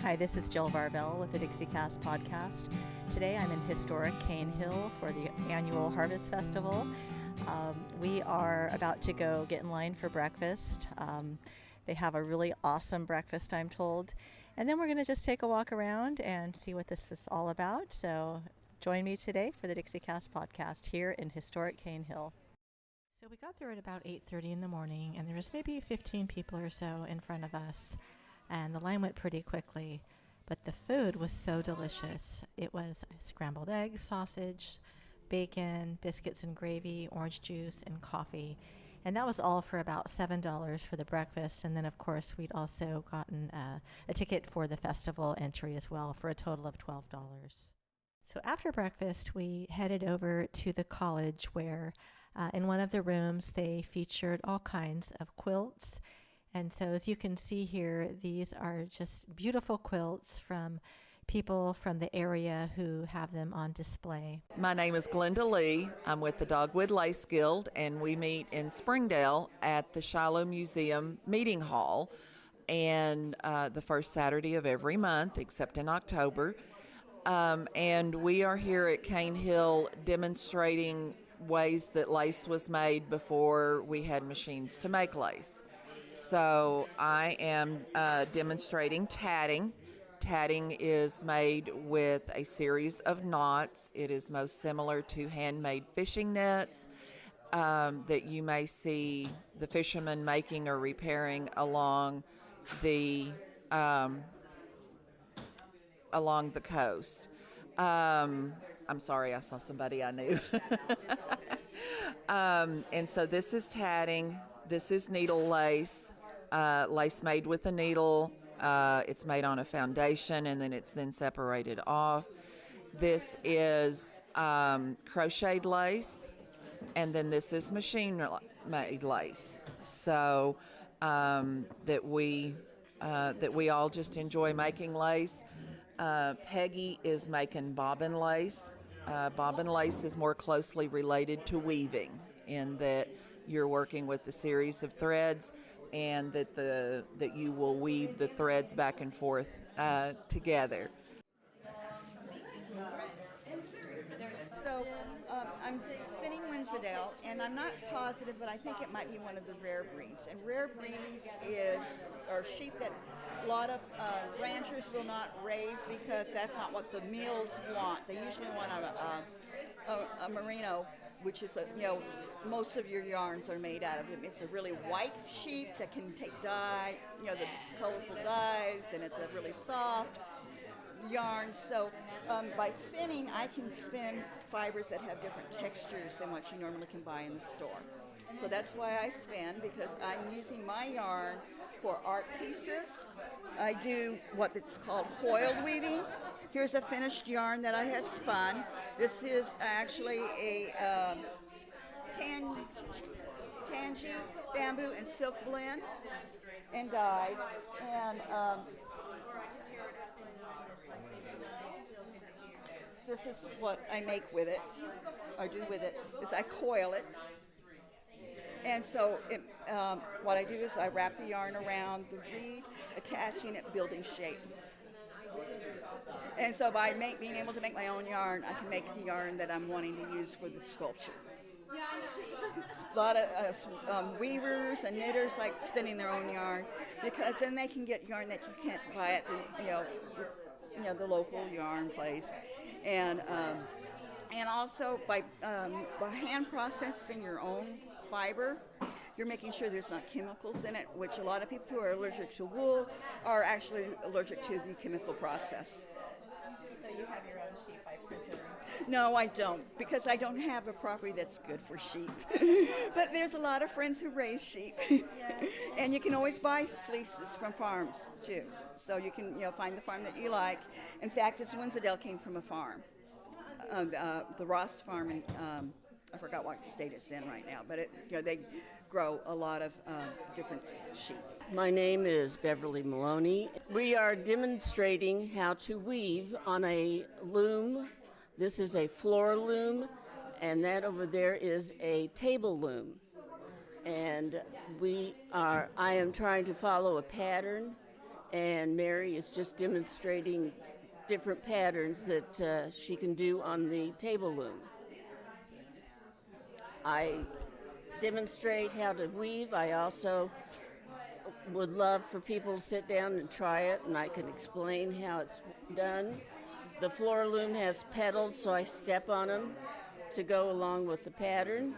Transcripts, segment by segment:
Hi, this is Jill Varvel with the Dixiecast podcast. Today I'm in historic Canehill for the annual Harvest Festival. We are about to go get in line for breakfast. They have a really awesome breakfast, I'm told. And then we're going to just take a walk around and see what this is all about. So join me today for the Dixiecast podcast here in historic Canehill. So we got there at about 8:30 in the morning, and there was maybe 15 people or so in front of us. And the line went pretty quickly, but the food was so delicious. It was scrambled eggs, sausage, bacon, biscuits and gravy, orange juice, and coffee. And that was all for about $7 for the breakfast. And then, of course, we'd also gotten a ticket for the festival entry as well for a total of $12. So after breakfast, we headed over to the college where in one of the rooms they featured all kinds of quilts. And so as you can see here, these are just beautiful quilts from people from the area who have them on display. My name is Glenda Lee. I'm with the Dogwood Lace Guild, and we meet in Springdale at the Shiloh Museum Meeting Hall, and the first Saturday of every month, except in October. And we are here at Canehill demonstrating ways that lace was made before we had machines to make lace. So I am demonstrating tatting. Tatting is made with a series of knots. It is most similar to handmade fishing nets that you may see the fishermen making or repairing along the coast. I'm sorry, I saw somebody I knew. And so this is tatting. This is needle lace, lace made with a needle. It's made on a foundation, and then it's then separated off. This is crocheted lace, and then this is machine-made lace. So that we all just enjoy making lace. Peggy is making bobbin lace. Bobbin lace is more closely related to weaving in that you're working with a series of threads, and that you will weave the threads back and forth together. So I'm spinning Wensleydale, and I'm not positive, but I think it might be one of the rare breeds. And rare breeds are sheep that a lot of ranchers will not raise because that's not what the mills want. They usually want a merino, which is most of your yarns are made out of it. It's a really white sheep that can take dye, the colorful dyes, and it's a really soft yarn. So by spinning, I can spin fibers that have different textures than what you normally can buy in the store. So that's why I spin, because I'm using my yarn for art pieces. I do what it's called coiled weaving. Here's a finished yarn that I had spun. This is actually a tangy bamboo and silk blend and dyed. And this is what I make with it, or do with it, is I coil it. And so what I do is I wrap the yarn around the reed, attaching it, building shapes. And so by being able to make my own yarn, I can make the yarn that I'm wanting to use for the sculpture. A lot of weavers and knitters like spinning their own yarn, because then they can get yarn that you can't buy at the local yarn place. And also by hand processing your own fiber, you're making sure there's not chemicals in it, which a lot of people who are allergic to wool are actually allergic to the chemical process. So you have your own sheep, I presume? No, I don't, because I don't have a property that's good for sheep. But there's a lot of friends who raise sheep. Yes. And you can always buy fleeces from farms, too. So you can find the farm that you like. In fact, this Wensleydale came from a farm, the Ross farm in I forgot what state it's in right now, but they grow a lot of different sheep. My name is Beverly Maloney. We are demonstrating how to weave on a loom. This is a floor loom, and that over there is a table loom. And I am trying to follow a pattern and Mary is just demonstrating different patterns that she can do on the table loom. I demonstrate how to weave. I also would love for people to sit down and try it, and I can explain how it's done. The floor loom has petals, so I step on them to go along with the pattern.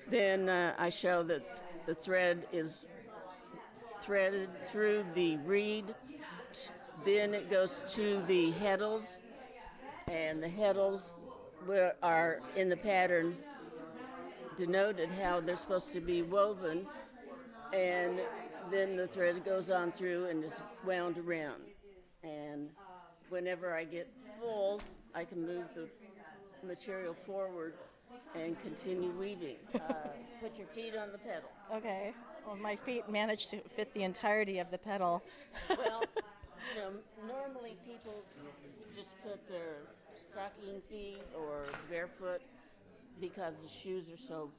Then I show that the thread is threaded through the reed. Then it goes to the heddles, and the heddles are in the pattern denoted how they're supposed to be woven, and then the thread goes on through and is wound around. And whenever I get full, I can move the material forward and continue weaving. Put your feet on the pedals. Okay. Well, my feet managed to fit the entirety of the pedal. Well, normally people just put their stocking feet or barefoot because the shoes are so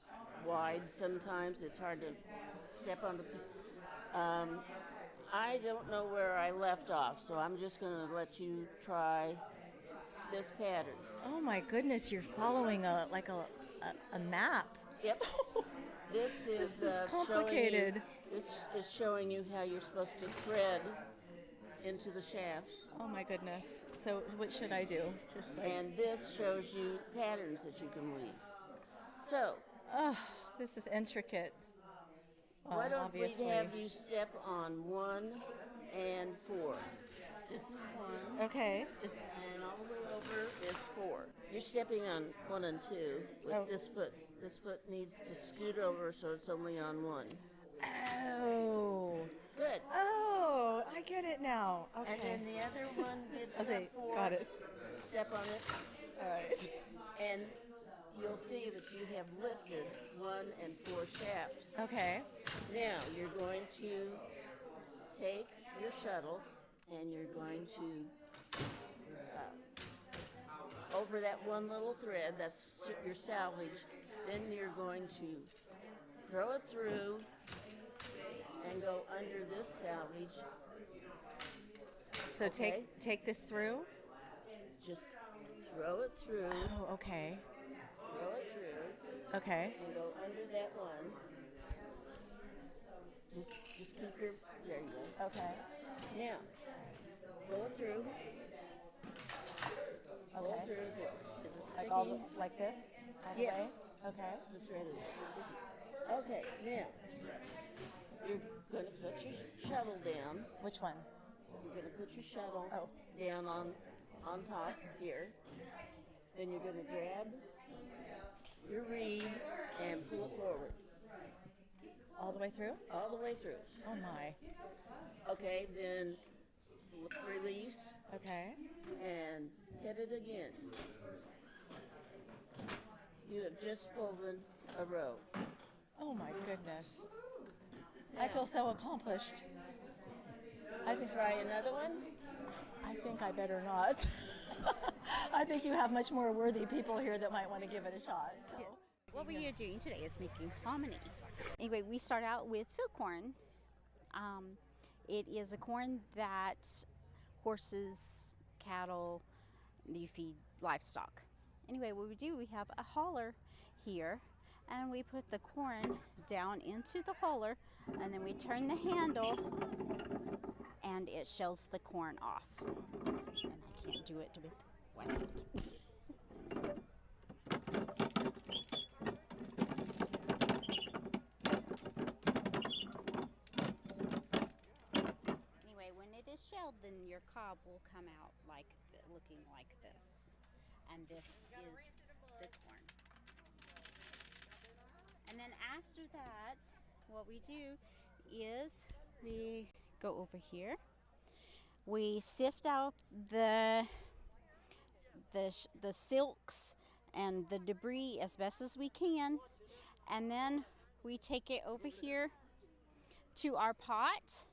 wide sometimes. It's hard to step on the... I don't know where I left off, so I'm just going to let you try this pattern. Oh my goodness, you're following a map. Yep. This is complicated. This is showing you how you're supposed to thread into the shafts. Oh my goodness. So what should I do? And this shows you patterns that you can weave. So, this is intricate. Well, why don't obviously. we have you step on 1 and 4? This is 1. Okay. And all the way over is 4. You're stepping on 1 and 2 with this foot. This foot needs to scoot over so it's only on 1. Oh. Good. Oh, I get it now. Okay. And then the other one gets okay, 4. got it. Step on it. All right. And you'll see that you have lifted 1 and 4 shafts. Okay. Now you're going to take your shuttle and you're going to over that one little thread, that's your salvage, then you're going to throw it through and go under this salvage. So okay? take this through? Just throw it through. Oh, okay. Throw it through. Okay. And go under that one. Just keep your, there you go. Okay. Now, pull it through. Pull Okay. it through. Is it Like, sticking? like this? All the Yeah. way? Okay. The thread is sticky. Okay, now, you're going to put your shuttle down. Which one? You're going to put your shuttle Oh. down on top here. Then you're going to grab your reed and pull it forward. All the way through? All the way through. Oh my. Okay, then release Okay. and hit it again. You have just woven a row. Oh my goodness. I feel so accomplished. Try another one? I think I better not. I think you have much more worthy people here that might want to give it a shot. So. What we are doing today is making hominy. Anyway, we start out with field corn. It is a corn that horses, cattle, you feed livestock. Anyway, what we do, we have a hauler here, and we put the corn down into the hauler, and then we turn the handle, and it shells the corn off. And I can't do it with one hand. Anyway, when it is shelled, then your cob will come out looking like this. And this is the corn. And then after that, what we do is we go over here. We sift out the silks and the debris as best as we can, and then we take it over here to our pot,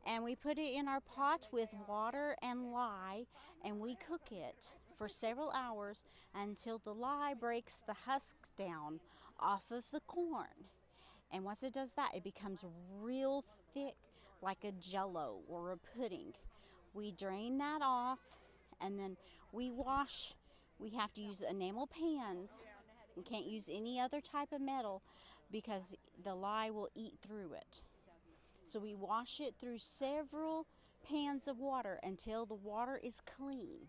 and we put it in our pot with water and lye, and we cook it for several hours until the lye breaks the husks down off of the corn. And once it does that, it becomes real thick, like a jello or a pudding. We drain that off, and then we wash. We have to use enamel pans. We can't use any other type of metal because the lye will eat through it. So we wash it through several pans of water until the water is clean.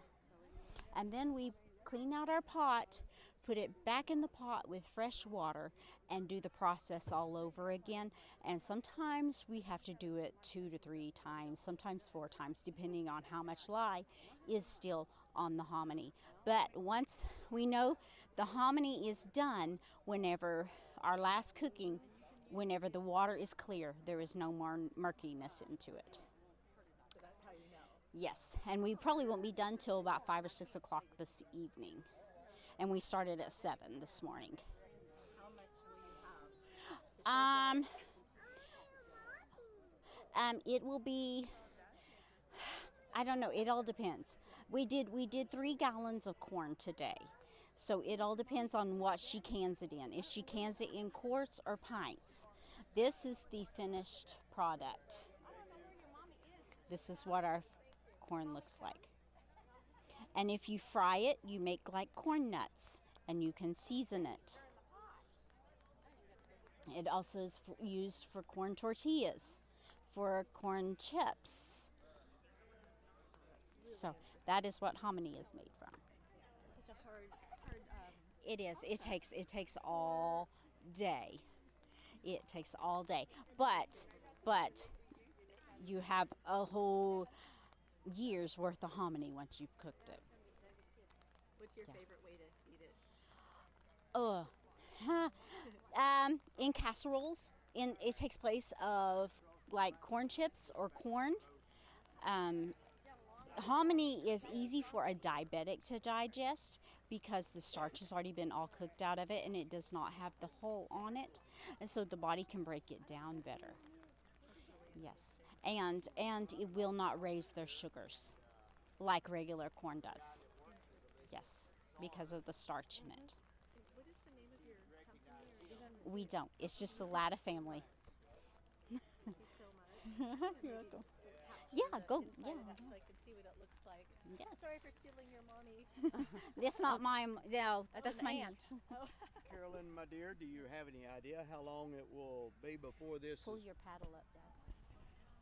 And then we clean out our pot, put it back in the pot with fresh water, and do the process all over again. And sometimes we have to do it 2 to 3 times, sometimes 4 times, depending on how much lye is still on the hominy. But once we know the hominy is done, whenever our last cooking, whenever the water is clear, there is no more murkiness into it. Yes, and we probably won't be done till about 5 or 6 o'clock this evening. And we started at 7 this morning. How much will you have? It will be, I don't know, it all depends. We did 3 gallons of corn today. So it all depends on what she cans it in. If she cans it in quarts or pints. This is the finished product. This is what our corn looks like. And if you fry it, you make like corn nuts, and you can season it. It also is used for corn tortillas, for corn chips. So that is what hominy is made from. Such a hard. It is. It takes all day. It takes all day. But you have a whole year's worth of hominy once you've cooked it. What's your favorite way to eat it? In casseroles. It takes place of like corn chips or corn. Hominy is easy for a diabetic to digest because the starch has already been all cooked out of it, and it does not have the hull on it, and so the body can break it down better. Yes, and it will not raise their sugars like regular corn does. Yes, because of the starch in it. What is the name of your company? We don't. It's just the Latta family. Thank you so much. You're welcome. Yeah, go. Yeah. So I can see what it looks like. Yes. Sorry for stealing your mommy. It's not my. No, that's an my aunt. niece. Carolyn, my dear, do you have any idea how long it will be before this Pull is... your paddle up, Dad.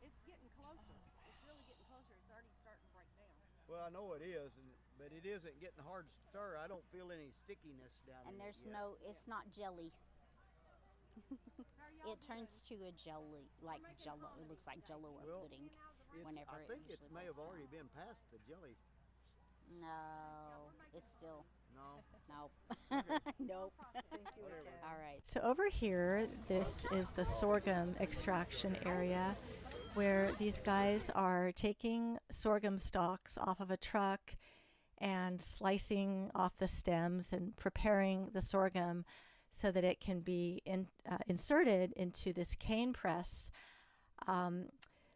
It's getting closer. It's really getting closer. It's already starting to break down. Well, I know it is, but it isn't getting hard to stir. I don't feel any stickiness down And in there's it yet. no. It's not jelly. It turns to a jelly, like Jello. It looks like Jello or Well, pudding. It's, Whenever I it think it usually may have breaks already down. been past the jelly. No, it's still. No. No. Nope. Thank you again. All right. So over here, this is the sorghum extraction area where these guys are taking sorghum stalks off of a truck and slicing off the stems and preparing the sorghum so that it can be inserted into this cane press.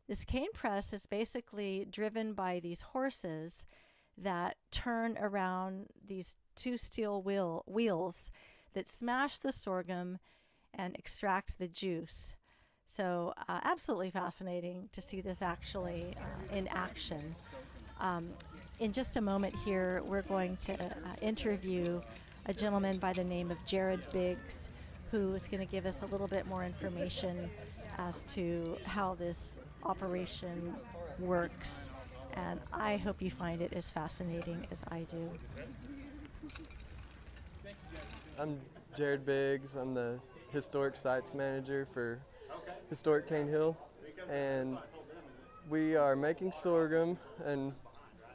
This cane press is basically driven by these horses that turn around these 2 steel wheels that smash the sorghum and extract the juice. So absolutely fascinating to see this actually in action. In just a moment here, we're going to interview a gentleman by the name of Jared Biggs, who is going to give us a little bit more information as to how this operation works. And I hope you find it as fascinating as I do. I'm Jared Biggs. I'm the Historic Sites Manager for Historic Canehill. And we are making sorghum, and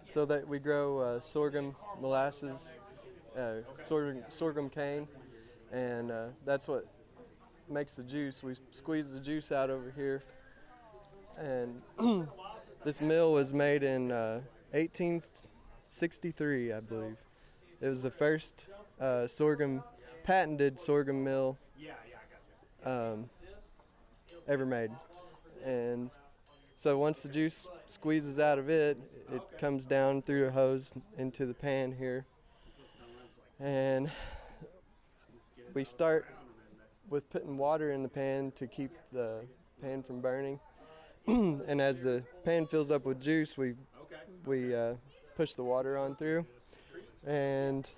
so that we grow sorghum molasses, sorghum cane, and that's what makes the juice. We squeeze the juice out over here. And this mill was made in 1863, I believe. It was the first patented sorghum mill ever made. And so once the juice squeezes out of it, it comes down through a hose into the pan here. And we start with putting water in the pan to keep the pan from burning. And as the pan fills up with juice, we push the water on through. And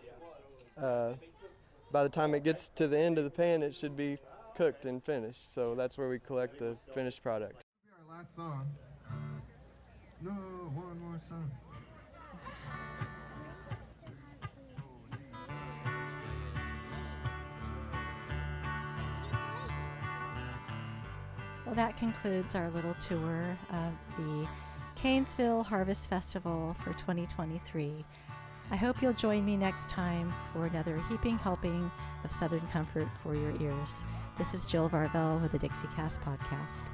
by the time it gets to the end of the pan, it should be cooked and finished. So that's where we collect the finished product. Our last song. No, one more song. Well, that concludes our little tour of the Canesville Harvest Festival for 2023. I hope you'll join me next time for another heaping helping of Southern comfort for your ears. This is Jill Varvel with the Dixiecast podcast.